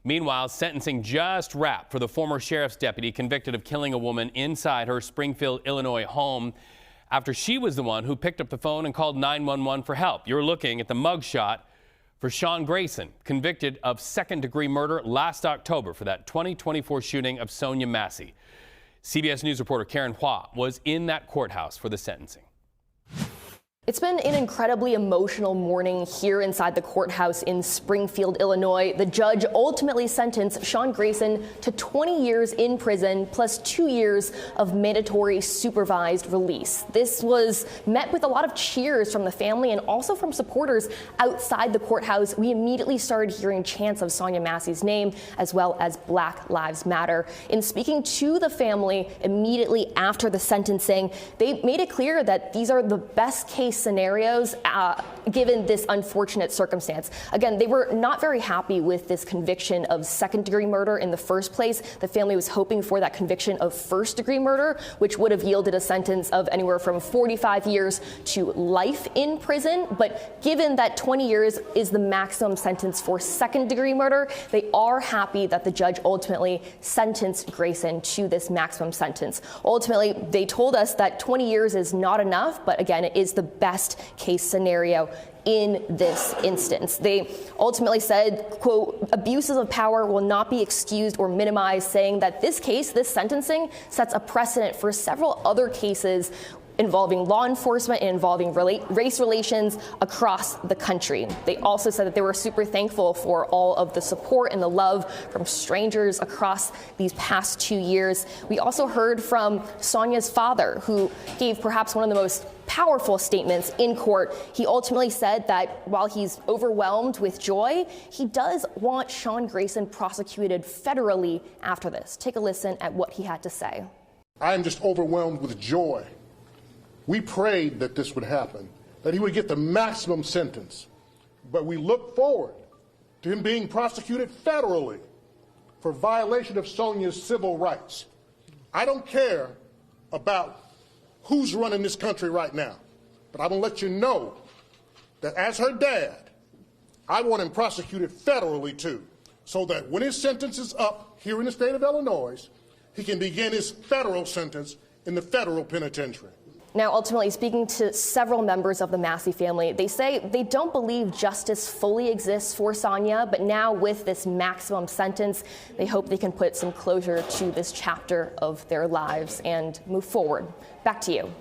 Meanwhile, sentencing just wrapped for the former sheriff's deputy convicted of killing a woman inside her Springfield, Illinois home after she was the one who picked up the phone and called 911 for help. You're looking at the mugshot for Sean Grayson, convicted of second-degree murder last October for that 2024 shooting of Sonya Massey. CBS News reporter Karen Hua was in that courthouse for the sentencing. It's been an incredibly emotional morning here inside the courthouse in Springfield, Illinois. The judge ultimately sentenced Sean Grayson to 20 years in prison plus 2 years of mandatory supervised release. This was met with a lot of cheers from the family and also from supporters outside the courthouse. We immediately started hearing chants of Sonya Massey's name as well as Black Lives Matter. In speaking to the family immediately after the sentencing, they made it clear that these are the best case scenarios given this unfortunate circumstance. Again, they were not very happy with this conviction of second-degree murder in the first place. The family was hoping for that conviction of first-degree murder, which would have yielded a sentence of anywhere from 45 years to life in prison. But given that 20 years is the maximum sentence for second-degree murder, they are happy that the judge ultimately sentenced Grayson to this maximum sentence. Ultimately, they told us that 20 years is not enough, but again, it is the best case scenario in this instance. They ultimately said, quote, abuses of power will not be excused or minimized, saying that this case, this sentencing, sets a precedent for several other cases involving law enforcement and involving race relations across the country. They also said that they were super thankful for all of the support and the love from strangers across these past 2 years. We also heard from Sonya's father, who gave perhaps one of the most powerful statements in court. He ultimately said that while he's overwhelmed with joy, he does want Sean Grayson prosecuted federally after this. Take a listen at what he had to say. I am just overwhelmed with joy. We prayed that this would happen, that he would get the maximum sentence. But we look forward to him being prosecuted federally for violation of Sonya's civil rights. I don't care about who's running this country right now, but I'm going to let you know that as her dad, I want him prosecuted federally too, so that when his sentence is up here in the state of Illinois, he can begin his federal sentence in the federal penitentiary. Now, ultimately, speaking to several members of the Massey family, they say they don't believe justice fully exists for Sonya, but now with this maximum sentence, they hope they can put some closure to this chapter of their lives and move forward. Back to you.